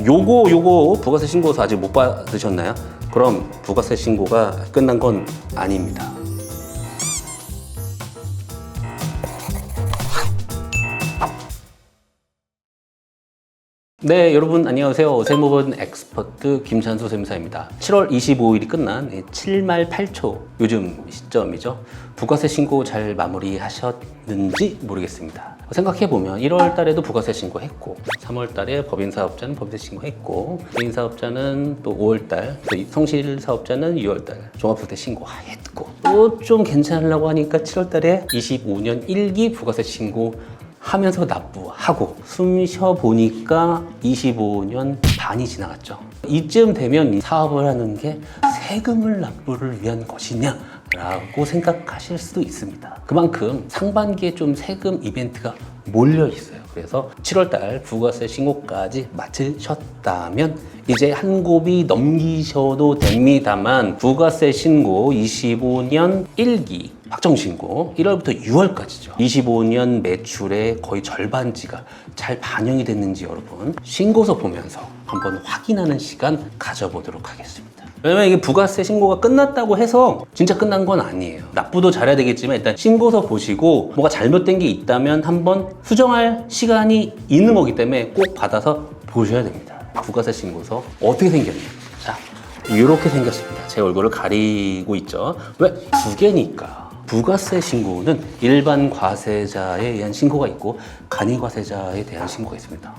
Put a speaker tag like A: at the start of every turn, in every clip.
A: 요거 부가세 신고서 아직 못 받으셨나요? 그럼 부가세 신고가 끝난 건 아닙니다. 네, 여러분 안녕하세요. 세무법 엑스퍼트 김찬수 세무사입니다. 7월 25일이 끝난 7말 8초 요즘 시점이죠. 부가세 신고 잘 마무리하셨는지 모르겠습니다. 생각해보면 1월 달에도 부가세 신고했고 3월 달에 법인사업자는 법인세 신고했고 개인사업자는 또 5월 달, 성실사업자는 6월 달 종합부가세 신고했고 또 좀 괜찮으려고 하니까 7월 달에 25년 1기 부가세 신고 하면서 납부하고 숨 쉬어보니까 25년 반이 지나갔죠. 이쯤 되면 사업을 하는 게 세금을 납부를 위한 것이냐 라고 생각하실 수도 있습니다. 그만큼 상반기에 좀 세금 이벤트가 몰려 있어요. 그래서 7월달 부가세 신고까지 마치셨다면 이제 한 곱이 넘기셔도 됩니다만 부가세 신고 25년 1기 확정신고 1월부터 6월까지죠. 25년 매출의 거의 절반치가 잘 반영이 됐는지 여러분 신고서 보면서 한번 확인하는 시간 가져보도록 하겠습니다. 왜냐면 이게 부가세 신고가 끝났다고 해서 진짜 끝난 건 아니에요. 납부도 잘해야 되겠지만 일단 신고서 보시고 뭐가 잘못된 게 있다면 한번 수정할 시간이 있는 거기 때문에 꼭 받아서 보셔야 됩니다. 부가세 신고서 어떻게 생겼냐. 자, 이렇게 생겼습니다. 제 얼굴을 가리고 있죠. 왜? 두 개니까. 부가세 신고는 일반 과세자에 의한 신고가 있고 간이과세자에 대한 신고가 있습니다.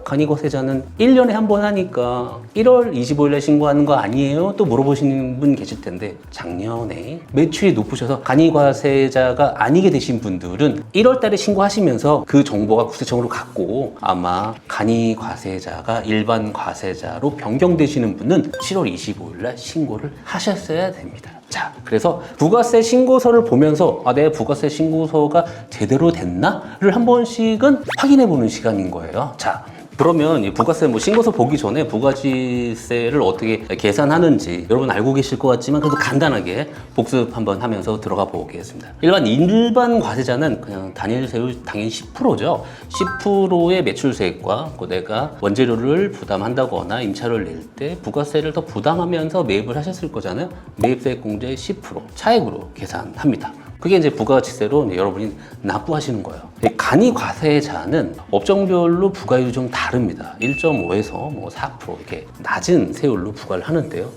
A: 간이과세자는 1년에 한 번 하니까 1월 25일에 신고하는 거 아니에요? 또 물어보시는 분 계실 텐데 작년에 매출이 높으셔서 간이과세자가 아니게 되신 분들은 1월 달에 신고하시면서 그 정보가 국세청으로 갔고 아마 간이과세자가 일반 과세자로 변경되시는 분은 7월 25일날 신고를 하셨어야 됩니다. 자, 그래서 부가세 신고서를 보면서 내 부가세 신고서가 제대로 됐나를 한 번씩은 확인해 보는 시간인 거예요. 자, 그러면 이 부가세 신고서 보기 전에 부가지세를 어떻게 계산하는지 여러분 알고 계실 것 같지만 그래도 간단하게 복습 한번 하면서 들어가 보겠습니다. 일반 과세자는 그냥 단일 세율 당연히 10%죠. 10%의 매출세액과 내가 원재료를 부담한다거나 임차료를 낼 때 부가세를 더 부담하면서 매입을 하셨을 거잖아요. 매입세액 공제의 10% 차액으로 계산합니다. 그게 이제 부가치세로 여러분이 납부하시는 거예요. 간이과세자는 업종별로 부가율이 좀 다릅니다. 1.5에서 4% 이렇게 낮은 세율로 부과를 하는데요.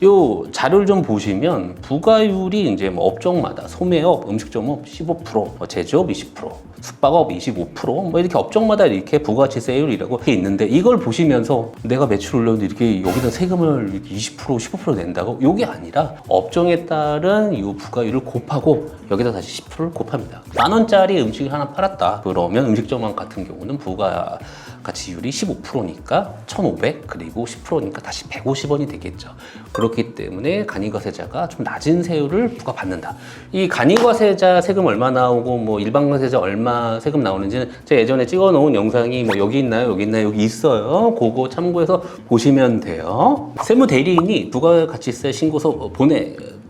A: 요 자료를 좀 보시면 부가율이 이제 업종마다 소매업, 음식점업 15%, 제조업 20%, 숙박업 25% 이렇게 업종마다 이렇게 부가치세율이라고 있는데 이걸 보시면서 내가 매출 올렸는데 이렇게 여기다 세금을 이렇게 20%, 15% 낸다고? 이게 아니라 업종에 따른 이 부가율을 곱하고 여기다 다시 10%를 곱합니다. 10,000원짜리 음식을 하나 팔았다. 그러면 음식점 같은 경우는 부가가치율이 15%니까 1,500 그리고 10%니까 다시 150원이 되겠죠. 그렇기 때문에 간이과세자가 좀 낮은 세율을 부과받는다. 이 간이과세자 세금 얼마 나오고 일반과세자 얼마 세금 나오는지는 제가 예전에 찍어놓은 영상이 여기 있나요? 여기 있나요? 여기 있어요. 그거 참고해서 보시면 돼요. 세무대리인이 부가가치세 신고서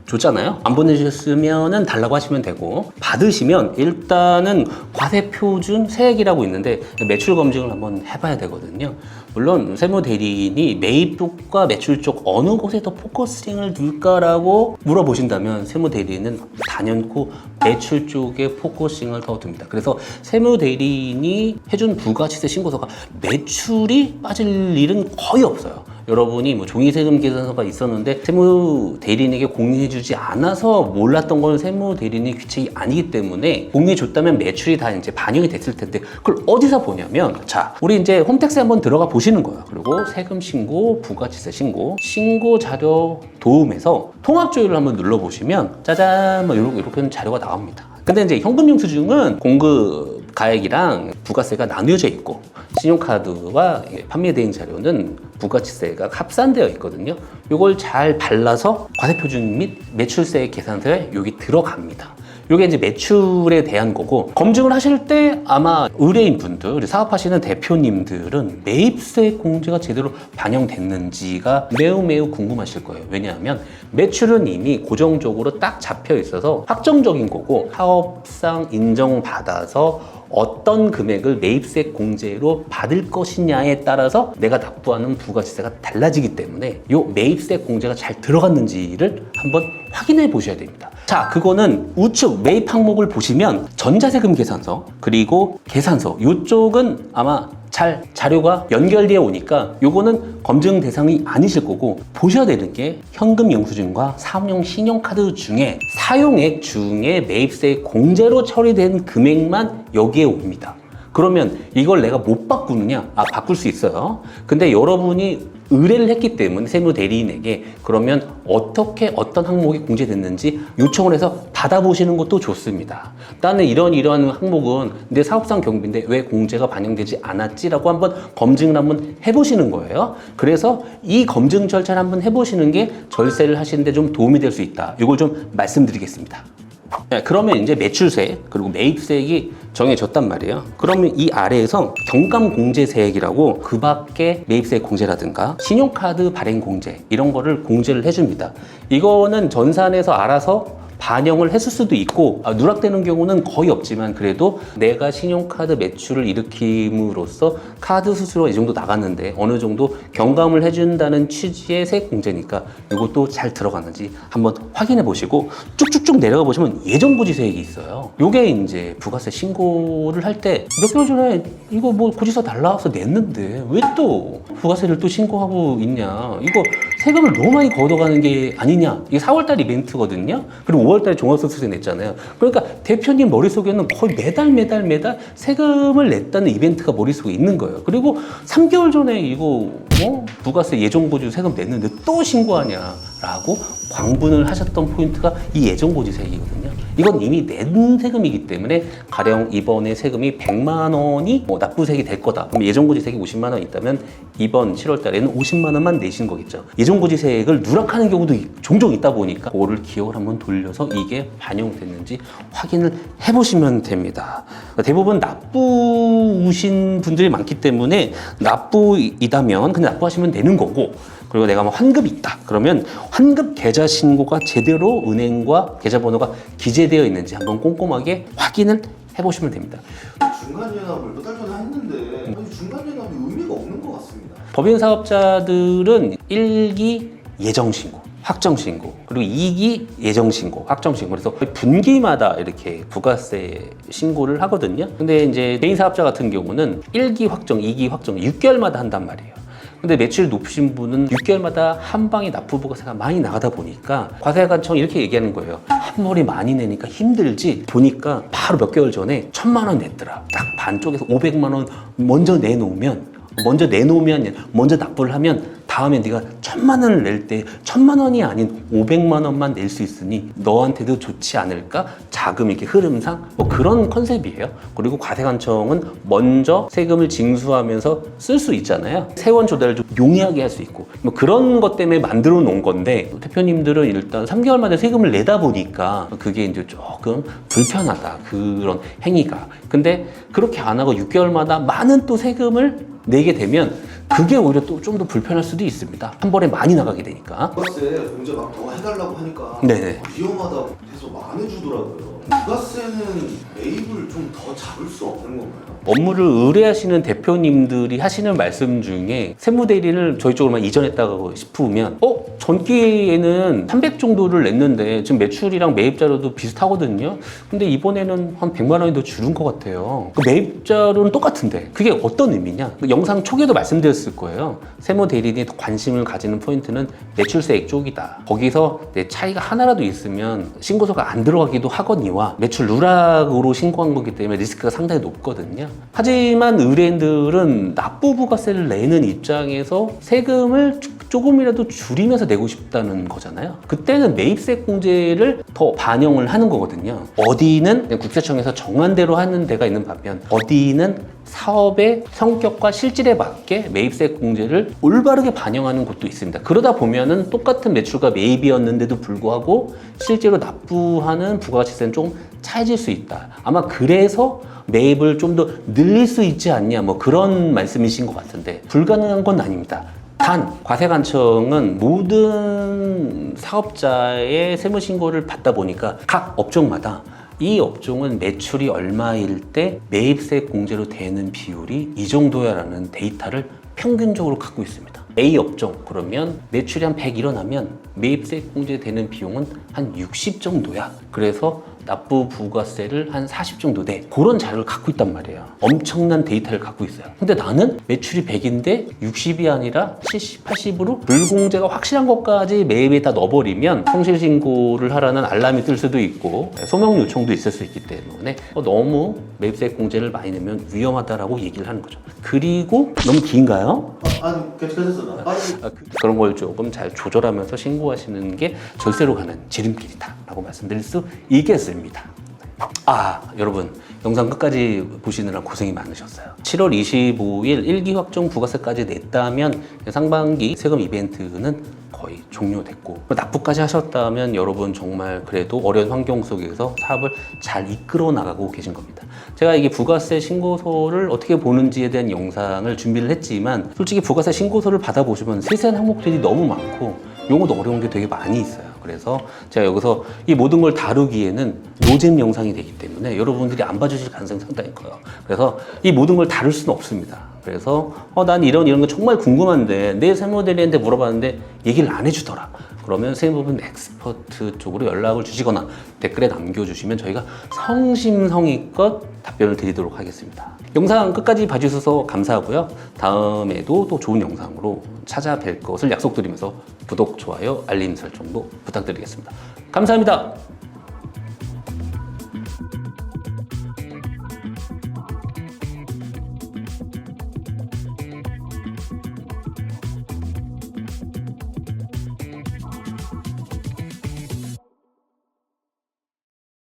A: 줬잖아요. 안 보내주셨으면 달라고 하시면 되고 받으시면 일단은 과세표준 세액이라고 있는데 매출 검증을 한번 해봐야 되거든요. 물론 세무대리인이 매입 쪽과 매출 쪽 어느 곳에 더 포커싱을 둘까라고 물어보신다면 세무대리인은 단연코 매출 쪽에 포커싱을 더 둡니다. 그래서 세무대리인이 해준 부가치세 신고서가 매출이 빠질 일은 거의 없어요. 여러분이 종이세금 계산서가 있었는데 세무대리인에게 공유해주지 않아서 몰랐던 건 세무대리인의 규칙이 아니기 때문에 공유해줬다면 매출이 다 이제 반영이 됐을 텐데 그걸 어디서 보냐면 자, 우리 이제 홈택스에 한번 들어가 보시는 거예요. 그리고 세금 신고, 부가치세 신고 자료 도움에서 통합조율을 한번 눌러보시면 짜잔 이렇게 자료가 나옵니다. 근데 이제 현금영수증은 공급 가액이랑 부가세가 나뉘어져 있고 신용카드와 판매 대행 자료는 부가치세가 합산되어 있거든요. 이걸 잘 발라서 과세표준 및 매출세 계산서에 여기 들어갑니다. 이게 이제 매출에 대한 거고 검증을 하실 때 아마 의뢰인 분들, 사업하시는 대표님들은 매입세 공제가 제대로 반영됐는지가 매우 궁금하실 거예요. 왜냐하면 매출은 이미 고정적으로 딱 잡혀 있어서 확정적인 거고 사업상 인정받아서 어떤 금액을 매입세 공제로 받을 것이냐에 따라서 내가 납부하는 부가세가 달라지기 때문에 이 매입세 공제가 잘 들어갔는지를 한번 확인해 보셔야 됩니다. 자, 그거는 우측 매입 항목을 보시면 전자세금 계산서 그리고 계산서 이쪽은 아마 잘 자료가 연결되어 오니까 요거는 검증 대상이 아니실 거고 보셔야 되는 게 현금 영수증과 사업용 신용카드 중에 사용액 중에 매입세 공제로 처리된 금액만 여기에 옵니다. 그러면 이걸 내가 못 바꾸느냐? 바꿀 수 있어요. 근데 여러분이 의뢰를 했기 때문에 세무 대리인에게 그러면 어떻게 어떤 항목이 공제됐는지 요청을 해서 받아보시는 것도 좋습니다. 나는 이러한 항목은 내 사업상 경비인데 왜 공제가 반영되지 않았지라고 한번 검증을 한번 해보시는 거예요. 그래서 이 검증 절차를 한번 해보시는 게 절세를 하시는데 좀 도움이 될 수 있다. 이걸 좀 말씀드리겠습니다. 네, 그러면 이제 매출세 그리고 매입세액이 정해졌단 말이에요. 그러면 이 아래에서 경감공제세액이라고 그 밖에 매입세 공제라든가 신용카드 발행 공제 이런 거를 공제를 해줍니다. 이거는 전산에서 알아서 반영을 했을 수도 있고 누락되는 경우는 거의 없지만 그래도 내가 신용카드 매출을 일으킴으로써 카드 수수료가 이 정도 나갔는데 어느 정도 경감을 해준다는 취지의 세액 공제니까 이것도 잘 들어가는지 한번 확인해 보시고 쭉쭉쭉 내려가 보시면 예정고지세액이 있어요. 요게 이제 부가세 신고를 할 때 몇 개월 전에 이거 뭐 고지서 달라서 냈는데 왜 또 부가세를 또 신고하고 있냐, 이거 세금을 너무 많이 걷어가는 게 아니냐. 이게 4월달 이벤트거든요. 그리고 5월달에 종합소득세 냈잖아요. 그러니까 대표님 머릿속에는 거의 매달 세금을 냈다는 이벤트가 머릿속에 있는 거예요. 그리고 3개월 전에 이거 부가세 예정고지 세금 냈는데 또 신고하냐라고 광분을 하셨던 포인트가 이 예정고지세액이거든요. 이건 이미 낸 세금이기 때문에 가령 이번에 세금이 100만 원이 납부세액이 될 거다. 그럼 예정고지세액이 50만 원 있다면 이번 7월 달에는 50만 원만 내신 거겠죠. 예정고지세액을 누락하는 경우도 종종 있다 보니까 그거를 기억을 한번 돌려서 이게 반영됐는지 확인을 해보시면 됩니다. 대부분 납부우신 분들이 많기 때문에 납부이다면 그냥 납부하시면 되는 거고, 그리고 내가 뭐 환급이 있다 그러면 환급 계좌 신고가 제대로 은행과 계좌번호가 기재되어 있는지 한번 꼼꼼하게 확인을 해보시면 됩니다.
B: 중간연합을 몇 달 전에 했는데 중간연합이 의미가 없는 것 같습니다.
A: 법인 사업자들은 1기 예정신고, 확정신고, 그리고 2기 예정신고, 확정신고, 그래서 분기마다 이렇게 부가세 신고를 하거든요. 근데 이제 개인 사업자 같은 경우는 1기 확정, 2기 확정 6개월마다 한단 말이에요. 근데 매출 높으신 분은 6개월마다 한 방에 납부부가세가 많이 나가다 보니까 과세관청이 이렇게 얘기하는 거예요. 한 번에 많이 내니까 힘들지, 보니까 바로 몇 개월 전에 1,000만 원 냈더라. 딱 반쪽에서 500만 원 먼저 내놓으면 먼저 납부를 하면 다음에 네가 1,000만 원을 낼 때 1,000만 원이 아닌 500만 원만 낼 수 있으니 너한테도 좋지 않을까? 자금 이렇게 흐름상 뭐 그런 컨셉이에요. 그리고 과세관청은 먼저 세금을 징수하면서 쓸 수 있잖아요. 세원 조달을 좀 용이하게 할 수 있고 뭐 그런 것 때문에 만들어 놓은 건데, 대표님들은 일단 3개월마다 세금을 내다 보니까 그게 이제 조금 불편하다, 그런 행위가. 근데 그렇게 안 하고 6개월마다 많은 또 세금을 내게 되면 그게 오히려 또 좀 더 불편할 수도 있습니다. 한 번에 많이 나가게 되니까.
B: 부가세 공제 막 더 해달라고 하니까
A: 네네.
B: 위험하다고 해서 막 안 해주더라고요. 부가세는 매입을 좀 더 잡을 수 없는 건가요?
A: 업무를 의뢰하시는 대표님들이 하시는 말씀 중에 세무대리를 저희 쪽으로만 이전했다고 싶으면 전기에는 300 정도를 냈는데 지금 매출이랑 매입자료도 비슷하거든요. 근데 이번에는 한 100만 원이 더 줄은 것 같아요. 매입자료는 똑같은데 그게 어떤 의미냐? 영상 초기에도 말씀드렸을 거예요. 세무대리인이 관심을 가지는 포인트는 매출세액 쪽이다. 거기서 내 차이가 하나라도 있으면 신고서가 안 들어가기도 하거니와 매출 누락으로 신고한 거기 때문에 리스크가 상당히 높거든요. 하지만 의뢰인들은 납부부가세를 내는 입장에서 세금을 조금이라도 줄이면서 내고 싶다는 거잖아요. 그때는 매입세 공제를 더 반영을 하는 거거든요. 어디는 국세청에서 정한 대로 하는 데가 있는 반면 어디는 사업의 성격과 실질에 맞게 매입세 공제를 올바르게 반영하는 곳도 있습니다. 그러다 보면은 똑같은 매출과 매입이었는데도 불구하고 실제로 납부하는 부가가치세는 조금 차이질 수 있다. 아마 그래서 매입을 좀 더 늘릴 수 있지 않냐, 뭐 그런 말씀이신 것 같은데 불가능한 건 아닙니다. 단 과세관청은 모든 사업자의 세무신고를 받다 보니까 각 업종마다 이 업종은 매출이 얼마일 때 매입세 공제로 되는 비율이 이 정도야라는 데이터를 평균적으로 갖고 있습니다. A 업종 그러면 매출이 한 100 일어나면 매입세 공제되는 비용은 한 60 정도야. 그래서 납부 부가세를 한 40 정도 돼. 그런 자료를 갖고 있단 말이에요. 엄청난 데이터를 갖고 있어요. 근데 나는 매출이 100인데 60이 아니라 70, 80으로 불공제가 확실한 것까지 매입에다 넣어버리면 성실신고를 하라는 알람이 뜰 수도 있고 소명 요청도 있을 수 있기 때문에 너무 매입세 공제를 많이 내면 위험하다라고 얘기를 하는 거죠. 그리고 너무 긴가요?
B: 아니 괜찮았어.
A: 그런 걸 조금 잘 조절하면서 신고하시는 게 절세로 가는 지름길이다라고 말씀드릴 수 있겠습니다. 여러분 영상 끝까지 보시느라 고생이 많으셨어요. 7월 25일 1기 확정 부가세까지 냈다면 상반기 세금 이벤트는 거의 종료됐고 납부까지 하셨다면 여러분 정말 그래도 어려운 환경 속에서 사업을 잘 이끌어 나가고 계신 겁니다. 제가 이게 부가세 신고서를 어떻게 보는지에 대한 영상을 준비를 했지만 솔직히 부가세 신고서를 받아보시면 세세한 항목들이 너무 많고 용어도 어려운 게 되게 많이 있어요. 그래서 제가 여기서 이 모든 걸 다루기에는 노잼 영상이 되기 때문에 여러분들이 안 봐주실 가능성이 상당히 커요. 그래서 이 모든 걸 다룰 수는 없습니다. 그래서 난 이런 거 정말 궁금한데 내 세무대리한테 물어봤는데 얘기를 안 해주더라. 그러면 세무부문 엑스퍼트 쪽으로 연락을 주시거나 댓글에 남겨주시면 저희가 성심성의껏 답변을 드리도록 하겠습니다. 영상 끝까지 봐주셔서 감사하고요. 다음에도 또 좋은 영상으로 찾아뵐 것을 약속드리면서 구독, 좋아요, 알림 설정도 부탁드리겠습니다. 감사합니다.